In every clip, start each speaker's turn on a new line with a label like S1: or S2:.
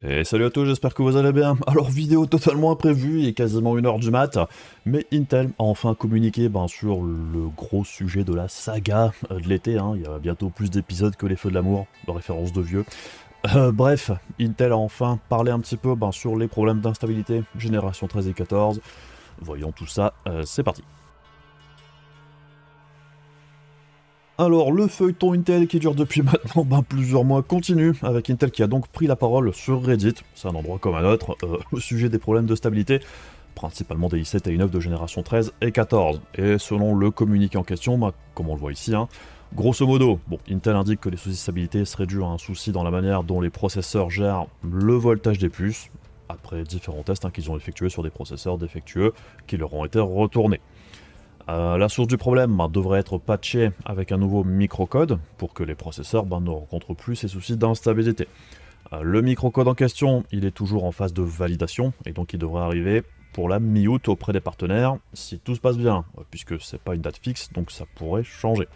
S1: Et salut à tous, j'espère que vous allez bien. Alors vidéo totalement imprévue, il est quasiment 1h du mat, mais Intel a enfin communiqué sur le gros sujet de la saga de l'été, hein. Il y a bientôt plus d'épisodes que les Feux de l'amour, de référence de vieux. Bref, Intel a enfin parlé un petit peu sur les problèmes d'instabilité, génération 13 et 14. Voyons tout ça, c'est parti. Alors, le feuilleton Intel qui dure depuis maintenant plusieurs mois continue, avec Intel qui a donc pris la parole sur Reddit, c'est un endroit comme un autre, au sujet des problèmes de stabilité, principalement des i7 et i9 de génération 13 et 14. Et selon le communiqué en question, comme on le voit ici, grosso modo, Intel indique que les soucis de stabilité seraient dus à un souci dans la manière dont les processeurs gèrent le voltage des puces, après différents tests qu'ils ont effectués sur des processeurs défectueux qui leur ont été retournés. La source du problème devrait être patchée avec un nouveau microcode pour que les processeurs ne rencontrent plus ces soucis d'instabilité. Le microcode en question, il est toujours en phase de validation et donc il devrait arriver pour la mi-août auprès des partenaires si tout se passe bien, puisque c'est pas une date fixe donc ça pourrait changer.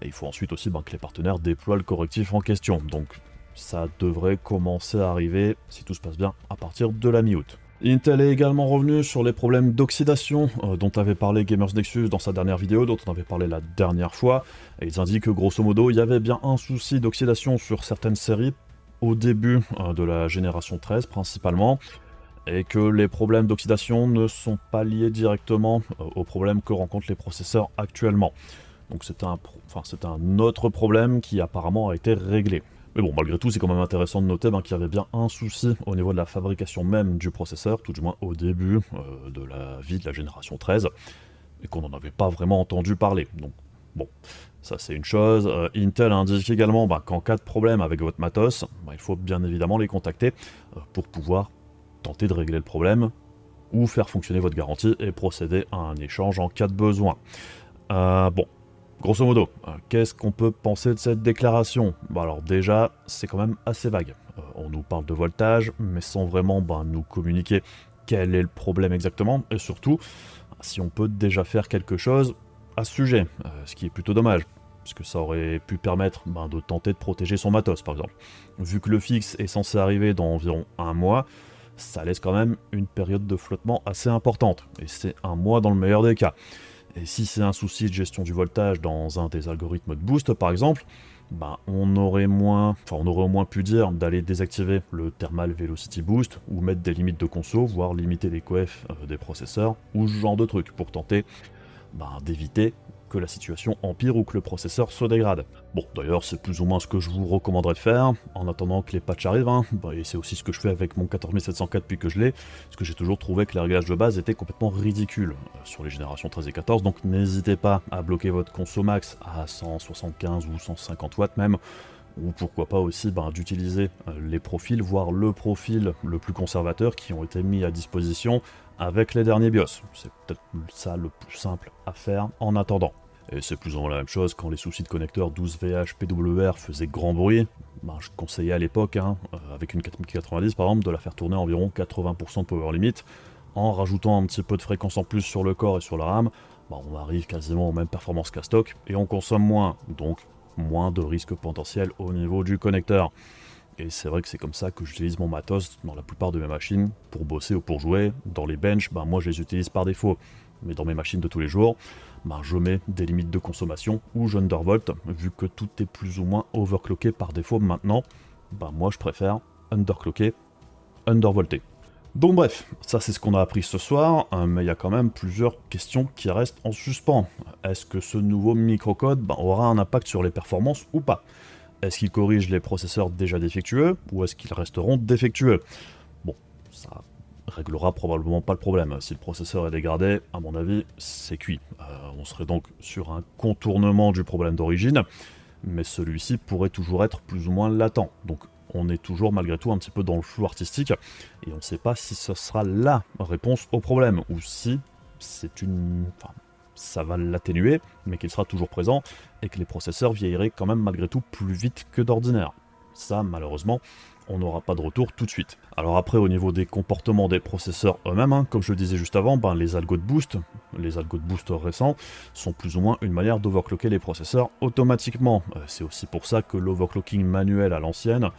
S1: Et il faut ensuite aussi que les partenaires déploient le correctif en question, donc ça devrait commencer à arriver si tout se passe bien à partir de la mi-août. Intel est également revenu sur les problèmes d'oxydation dont avait parlé Gamers Nexus dans sa dernière vidéo, dont on avait parlé la dernière fois, et ils indiquent que grosso modo il y avait bien un souci d'oxydation sur certaines séries au début de la génération 13 principalement, et que les problèmes d'oxydation ne sont pas liés directement aux problèmes que rencontrent les processeurs actuellement. Donc c'est un autre problème qui apparemment a été réglé. Mais bon, malgré tout, c'est quand même intéressant de noter qu'il y avait bien un souci au niveau de la fabrication même du processeur, tout du moins au début de la vie de la génération 13, et qu'on n'en avait pas vraiment entendu parler. Donc bon, ça c'est une chose. Intel indique également qu'en cas de problème avec votre matos, il faut bien évidemment les contacter pour pouvoir tenter de régler le problème, ou faire fonctionner votre garantie et procéder à un échange en cas de besoin. Grosso modo, qu'est-ce qu'on peut penser de cette déclaration ? Alors déjà, c'est quand même assez vague. On nous parle de voltage, mais sans vraiment nous communiquer quel est le problème exactement, et surtout, si on peut déjà faire quelque chose à ce sujet, ce qui est plutôt dommage, puisque ça aurait pu permettre de tenter de protéger son matos, par exemple. Vu que le fixe est censé arriver dans environ un mois, ça laisse quand même une période de flottement assez importante, et c'est un mois dans le meilleur des cas. Et si c'est un souci de gestion du voltage dans un des algorithmes de boost par exemple, on aurait au moins pu dire d'aller désactiver le Thermal Velocity Boost ou mettre des limites de conso, voire limiter les coefs des processeurs ou ce genre de trucs pour tenter d'éviter que la situation empire ou que le processeur se dégrade. Bon, d'ailleurs, c'est plus ou moins ce que je vous recommanderais de faire, en attendant que les patchs arrivent, et c'est aussi ce que je fais avec mon 14704 depuis que je l'ai, parce que j'ai toujours trouvé que les réglages de base étaient complètement ridicules sur les générations 13 et 14, donc n'hésitez pas à bloquer votre conso max à 175 ou 150 watts même, ou pourquoi pas aussi d'utiliser les profils, voire le profil le plus conservateur qui ont été mis à disposition avec les derniers BIOS. C'est peut-être ça le plus simple à faire en attendant. Et c'est plus ou moins la même chose quand les soucis de connecteur 12VH PWR faisaient grand bruit. Je conseillais à l'époque, avec une 4090 par exemple, de la faire tourner à environ 80% de power limit, en rajoutant un petit peu de fréquence en plus sur le corps et sur la RAM. On arrive quasiment aux mêmes performances qu'à stock, et on consomme moins, donc moins de risques potentiels au niveau du connecteur. Et c'est vrai que c'est comme ça que j'utilise mon matos dans la plupart de mes machines, pour bosser ou pour jouer. Dans les benches, moi je les utilise par défaut. Mais dans mes machines de tous les jours, je mets des limites de consommation ou je undervolt, vu que tout est plus ou moins overclocké par défaut maintenant. Moi je préfère underclocker, undervolter. Donc bref, ça c'est ce qu'on a appris ce soir, mais il y a quand même plusieurs questions qui restent en suspens. Est-ce que ce nouveau microcode aura un impact sur les performances ou pas ? Est-ce qu'il corrige les processeurs déjà défectueux, ou est-ce qu'ils resteront défectueux ? Bon, ça réglera probablement pas le problème. Si le processeur est dégradé, à mon avis, c'est cuit. On serait donc sur un contournement du problème d'origine, mais celui-ci pourrait toujours être plus ou moins latent. Donc on est toujours malgré tout un petit peu dans le flou artistique, et on ne sait pas si ce sera la réponse au problème, ou si c'est ça va l'atténuer, mais qu'il sera toujours présent, et que les processeurs vieilliraient quand même malgré tout plus vite que d'ordinaire. Ça, malheureusement, on n'aura pas de retour tout de suite. Alors après, au niveau des comportements des processeurs eux-mêmes, comme je le disais juste avant, les algos de boost récents, sont plus ou moins une manière d'overclocker les processeurs automatiquement. C'est aussi pour ça que l'overclocking manuel à l'ancienne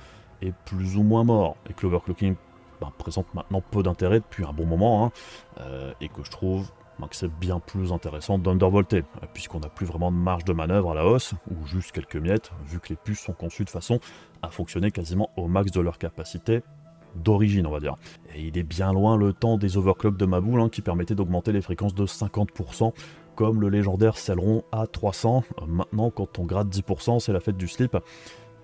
S1: est plus ou moins mort, et que l'overclocking présente maintenant peu d'intérêt depuis un bon moment, et que je trouve que c'est bien plus intéressant d'undervolter, puisqu'on n'a plus vraiment de marge de manœuvre à la hausse, ou juste quelques miettes, vu que les puces sont conçues de façon à fonctionner quasiment au max de leur capacité d'origine, on va dire. Et il est bien loin le temps des overclocks de ma boule, qui permettaient d'augmenter les fréquences de 50%, comme le légendaire Celeron à 300. Maintenant, quand on gratte 10%, c'est la fête du slip.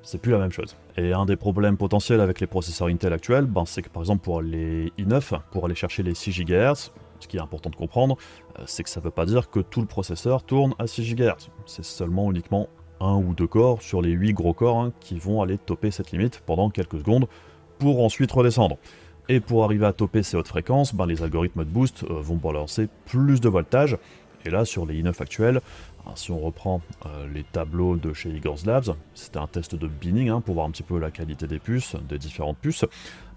S1: C'est plus la même chose. Et un des problèmes potentiels avec les processeurs Intel actuels, c'est que par exemple pour les i9, pour aller chercher les 6 GHz, ce qui est important de comprendre, c'est que ça ne veut pas dire que tout le processeur tourne à 6 GHz. C'est seulement uniquement un ou deux corps sur les 8 gros corps qui vont aller topper cette limite pendant quelques secondes pour ensuite redescendre. Et pour arriver à topper ces hautes fréquences, les algorithmes de boost vont balancer plus de voltage. Et là, sur les i9 actuels, si on reprend les tableaux de chez Igor's Labs, c'était un test de binning pour voir un petit peu la qualité des puces, des différentes puces.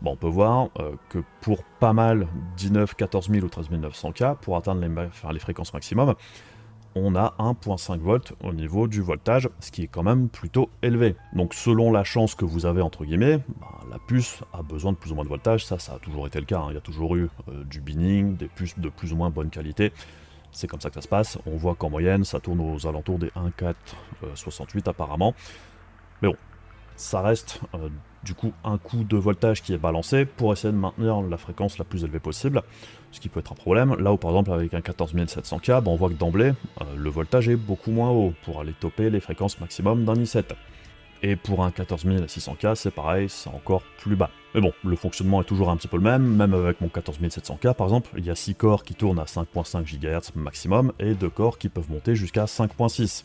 S1: On peut voir que pour pas mal d'i9 14000 ou 13900K, pour atteindre les fréquences maximum, on a 1.5 volts au niveau du voltage, ce qui est quand même plutôt élevé. Donc selon la chance que vous avez, entre guillemets, la puce a besoin de plus ou moins de voltage, ça a toujours été le cas, il y a toujours eu du binning, des puces de plus ou moins bonne qualité. C'est comme ça que ça se passe, on voit qu'en moyenne ça tourne aux alentours des 1,468 apparemment. Mais bon, ça reste du coup un coup de voltage qui est balancé pour essayer de maintenir la fréquence la plus élevée possible, ce qui peut être un problème. Là où par exemple avec un 14700K, on voit que d'emblée, le voltage est beaucoup moins haut pour aller topper les fréquences maximum d'un i7. Et pour un 14600K, c'est pareil, c'est encore plus bas. Mais bon, le fonctionnement est toujours un petit peu le même avec mon 14700K par exemple, il y a 6 corps qui tournent à 5.5 GHz maximum, et 2 corps qui peuvent monter jusqu'à 5.6.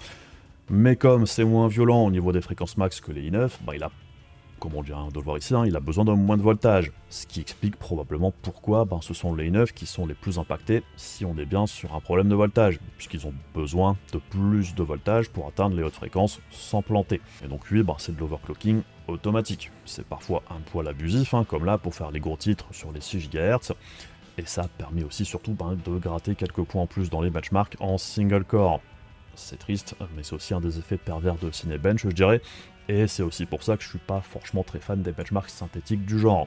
S1: Mais comme c'est moins violent au niveau des fréquences max que les i9, il a, comme on vient de le voir ici, il a besoin de moins de voltage. Ce qui explique probablement pourquoi ce sont les i9 qui sont les plus impactés si on est bien sur un problème de voltage, puisqu'ils ont besoin de plus de voltage pour atteindre les hautes fréquences sans planter. Et donc oui, c'est de l'overclocking automatique. C'est parfois un poil abusif, comme là pour faire les gros titres sur les 6 GHz, et ça a permis aussi surtout de gratter quelques points en plus dans les benchmarks en single core. C'est triste, mais c'est aussi un des effets pervers de Cinebench, je dirais, et c'est aussi pour ça que je suis pas franchement très fan des benchmarks synthétiques du genre.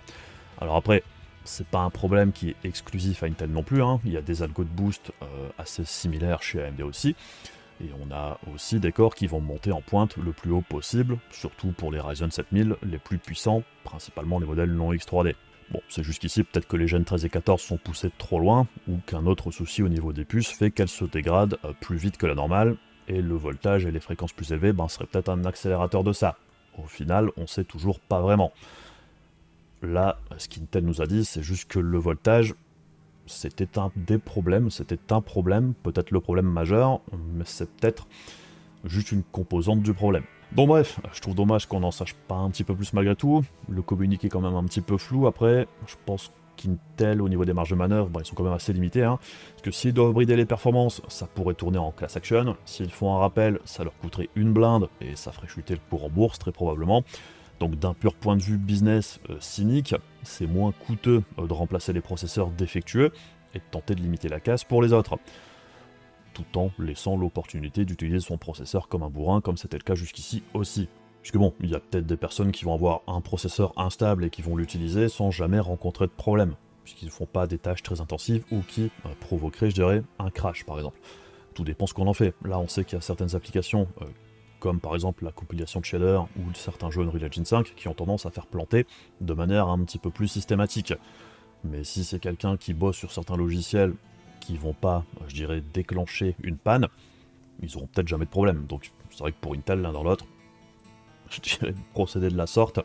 S1: Alors après, c'est pas un problème qui est exclusif à Intel non plus, il y a des algos de boost assez similaires chez AMD aussi, et on a aussi des corps qui vont monter en pointe le plus haut possible, surtout pour les Ryzen 7000 les plus puissants, principalement les modèles non X3D. Bon, c'est jusqu'ici, peut-être que les Gen 13 et 14 sont poussés trop loin, ou qu'un autre souci au niveau des puces fait qu'elles se dégradent plus vite que la normale, et le voltage et les fréquences plus élevées seraient peut-être un accélérateur de ça. Au final, on sait toujours pas vraiment. Là, ce qu'Intel nous a dit, c'est juste que le voltage, c'était un des problèmes, peut-être le problème majeur, mais c'est peut-être juste une composante du problème. Bon bref, je trouve dommage qu'on n'en sache pas un petit peu plus malgré tout, le communiqué est quand même un petit peu flou. Après, je pense qu'Intel, au niveau des marges de manœuvre, ils sont quand même assez limités, parce que s'ils doivent brider les performances, ça pourrait tourner en class action, s'ils font un rappel, ça leur coûterait une blinde, et ça ferait chuter le cours en bourse, très probablement. Donc d'un pur point de vue business cynique, c'est moins coûteux de remplacer les processeurs défectueux, et de tenter de limiter la casse pour les autres, tout en laissant l'opportunité d'utiliser son processeur comme un bourrin, comme c'était le cas jusqu'ici aussi. Puisque bon, il y a peut-être des personnes qui vont avoir un processeur instable et qui vont l'utiliser sans jamais rencontrer de problème, puisqu'ils ne font pas des tâches très intensives ou qui provoqueraient, je dirais, un crash par exemple. Tout dépend ce qu'on en fait. Là, on sait qu'il y a certaines applications, comme par exemple la compilation de shaders ou certains jeux Unreal Engine 5, qui ont tendance à faire planter de manière un petit peu plus systématique. Mais si c'est quelqu'un qui bosse sur certains logiciels qui vont pas, je dirais, déclencher une panne, ils auront peut-être jamais de problème. Donc c'est vrai que pour Intel, l'un dans l'autre, je dirais procéder de la sorte,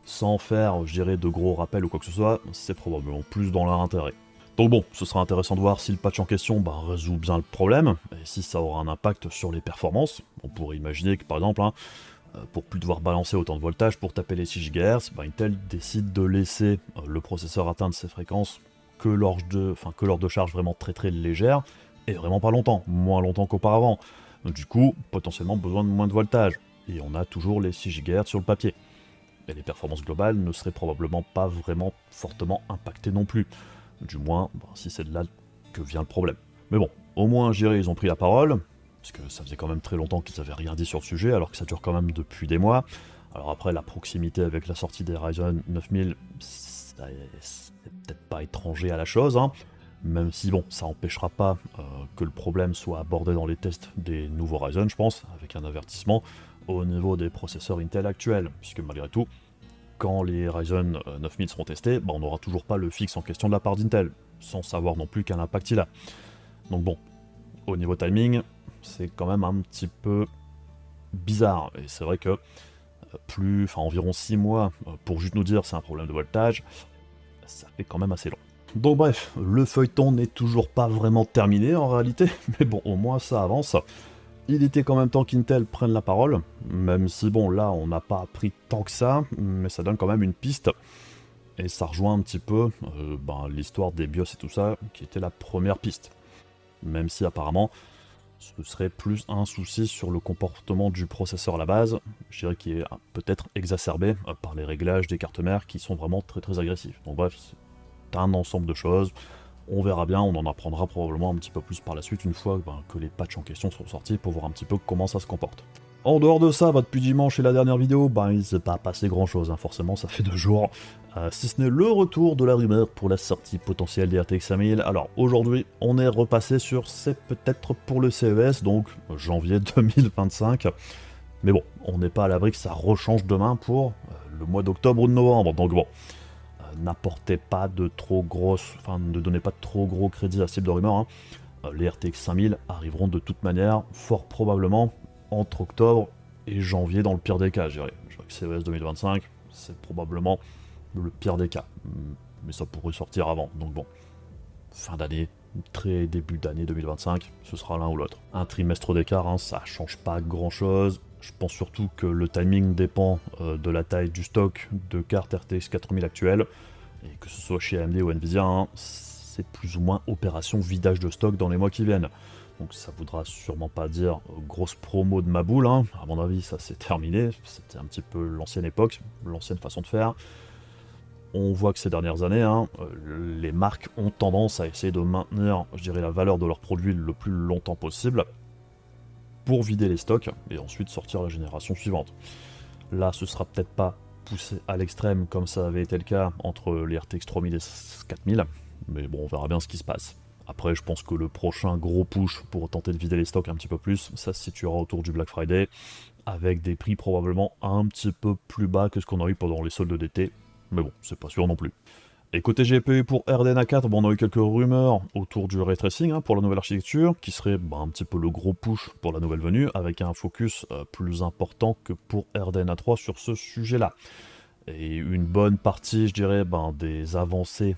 S1: sans faire, je dirais, de gros rappels ou quoi que ce soit, c'est probablement plus dans leur intérêt. Donc bon, ce sera intéressant de voir si le patch en question résout bien le problème, et si ça aura un impact sur les performances. On pourrait imaginer que par exemple, pour plus devoir balancer autant de voltage pour taper les 6 GHz, Intel décide de laisser le processeur atteindre ces fréquences que lors de charge vraiment très très légère, et vraiment pas longtemps, moins longtemps qu'auparavant. Donc du coup, potentiellement besoin de moins de voltage, et on a toujours les 6 GHz sur le papier. Et les performances globales ne seraient probablement pas vraiment fortement impactées non plus. Du moins, si c'est de là que vient le problème. Mais bon, au moins, je dirais, ils ont pris la parole, parce que ça faisait quand même très longtemps qu'ils n'avaient rien dit sur le sujet, alors que ça dure quand même depuis des mois. Alors après, la proximité avec la sortie des Ryzen 9000, c'est peut-être pas étranger à la chose, hein, même si bon, ça empêchera pas que le problème soit abordé dans les tests des nouveaux Ryzen, je pense, avec un avertissement au niveau des processeurs Intel actuels, puisque malgré tout, quand les Ryzen 9000 seront testés, on n'aura toujours pas le fixe en question de la part d'Intel, sans savoir non plus quel impact il a. Donc bon, au niveau timing, c'est quand même un petit peu bizarre, et c'est vrai que environ 6 mois pour juste nous dire c'est un problème de voltage, ça fait quand même assez long. Donc bref, le feuilleton n'est toujours pas vraiment terminé en réalité, mais bon, au moins ça avance. Il était quand même temps qu'Intel prenne la parole, même si bon, là on n'a pas appris tant que ça, mais ça donne quand même une piste. Et ça rejoint un petit peu l'histoire des BIOS et tout ça, qui était la première piste. Même si apparemment, ce serait plus un souci sur le comportement du processeur à la base, je dirais qui est peut-être exacerbé par les réglages des cartes mères qui sont vraiment très très agressifs. Donc bref, c'est un ensemble de choses, on verra bien, on en apprendra probablement un petit peu plus par la suite une fois que les patchs en question seront sortis pour voir un petit peu comment ça se comporte. En dehors de ça, depuis dimanche et la dernière vidéo, il ne s'est pas passé grand chose, hein, forcément ça fait 2 jours, si ce n'est le retour de la rumeur pour la sortie potentielle des RTX 5000. Alors aujourd'hui, on est repassé sur c'est peut-être pour le CES, donc janvier 2025, mais bon, on n'est pas à l'abri que ça rechange demain pour le mois d'octobre ou de novembre, donc bon, n'apportez pas de trop grosses, ne donnez pas de trop gros crédit à ce type de rumeur, hein. Les RTX 5000 arriveront de toute manière, fort probablement, entre octobre et janvier dans le pire des cas, je dirais. Je dirais que CES 2025, c'est probablement le pire des cas. Mais ça pourrait sortir avant, donc bon. Fin d'année, très début d'année 2025, ce sera l'un ou l'autre. Un trimestre d'écart, hein, ça change pas grand chose. Je pense surtout que le timing dépend de la taille du stock de cartes RTX 4000 actuelles. Et que ce soit chez AMD ou Nvidia, hein, c'est plus ou moins opération vidage de stock dans les mois qui viennent. Donc ça voudra sûrement pas dire grosse promo de ma boule, hein. À mon avis ça c'est terminé, c'était un petit peu l'ancienne époque, l'ancienne façon de faire. On voit que ces dernières années, hein, les marques ont tendance à essayer de maintenir, je dirais, la valeur de leurs produits le plus longtemps possible, pour vider les stocks, et ensuite sortir la génération suivante. Là ce sera peut-être pas poussé à l'extrême comme ça avait été le cas entre les RTX 3000 et 4000, mais bon on verra bien ce qui se passe. Après, je pense que le prochain gros push pour tenter de vider les stocks un petit peu plus, ça se situera autour du Black Friday, avec des prix probablement un petit peu plus bas que ce qu'on a eu pendant les soldes d'été, mais bon, c'est pas sûr non plus. Et côté GPU pour RDNA 4, on a eu quelques rumeurs autour du ray tracing, hein, pour la nouvelle architecture, qui serait un petit peu le gros push pour la nouvelle venue, avec un focus plus important que pour RDNA 3 sur ce sujet-là. Et une bonne partie, je dirais, des avancées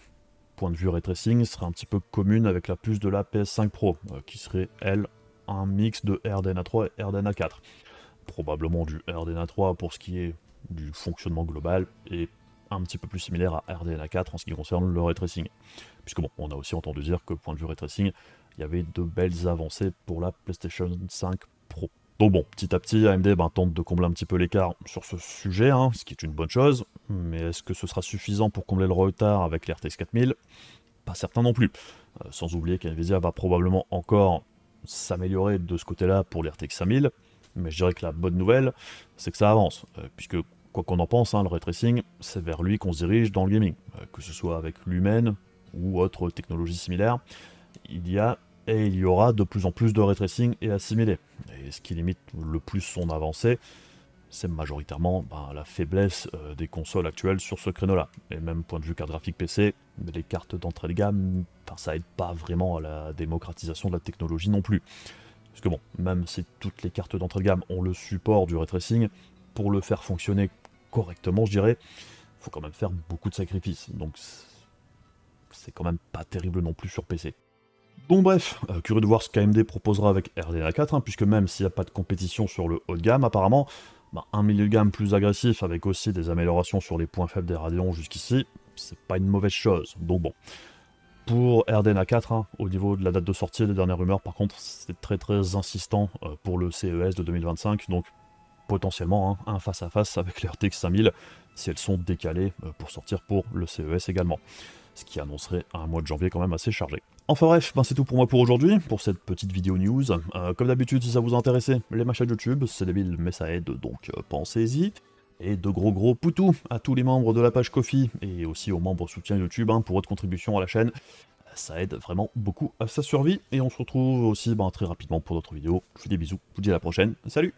S1: point de vue ray tracing serait un petit peu commune avec la puce de la PS5 Pro, qui serait, elle, un mix de RDNA 3 et RDNA 4. Probablement du RDNA 3 pour ce qui est du fonctionnement global, et un petit peu plus similaire à RDNA 4 en ce qui concerne le ray tracing. Puisque bon, on a aussi entendu dire que point de vue ray tracing, il y avait de belles avancées pour la PlayStation 5 Pro. Donc bon, petit à petit, AMD tente de combler un petit peu l'écart sur ce sujet, hein, ce qui est une bonne chose, mais est-ce que ce sera suffisant pour combler le retard avec les RTX 4000 ? Pas certain non plus. Sans oublier qu'NVIDIA va probablement encore s'améliorer de ce côté-là pour les RTX 5000, mais je dirais que la bonne nouvelle, c'est que ça avance, puisque quoi qu'on en pense, hein, le ray tracing, c'est vers lui qu'on se dirige dans le gaming, que ce soit avec Lumen ou autre technologie similaire. Il y a et il y aura de plus en plus de ray tracing et assimilé. Et ce qui limite le plus son avancée, c'est majoritairement la faiblesse des consoles actuelles sur ce créneau-là. Et même point de vue carte graphique PC, les cartes d'entrée de gamme, ça aide pas vraiment à la démocratisation de la technologie non plus. Parce que bon, même si toutes les cartes d'entrée de gamme ont le support du ray tracing, pour le faire fonctionner correctement, je dirais, il faut quand même faire beaucoup de sacrifices. Donc c'est quand même pas terrible non plus sur PC. Donc bref, curieux de voir ce qu'AMD proposera avec RDNA 4, hein, puisque même s'il n'y a pas de compétition sur le haut de gamme, apparemment, un milieu de gamme plus agressif avec aussi des améliorations sur les points faibles des Radeon jusqu'ici, c'est pas une mauvaise chose. Donc bon, pour RDNA 4, hein, au niveau de la date de sortie, les dernières rumeurs, par contre, c'est très très insistant pour le CES de 2025, donc potentiellement un face-à-face avec les RTX 5000, si elles sont décalées pour sortir pour le CES également. Ce qui annoncerait un mois de janvier quand même assez chargé. Enfin bref, c'est tout pour moi pour aujourd'hui, pour cette petite vidéo news. Comme d'habitude, si ça vous intéressait, les ma chaîne YouTube, c'est débile mais ça aide, donc pensez-y. Et de gros poutous à tous les membres de la page Ko-fi, et aussi aux membres soutien YouTube pour votre contribution à la chaîne. Ça aide vraiment beaucoup à sa survie, et on se retrouve aussi très rapidement pour d'autres vidéos. Je vous fais des bisous, je vous dis à la prochaine, salut!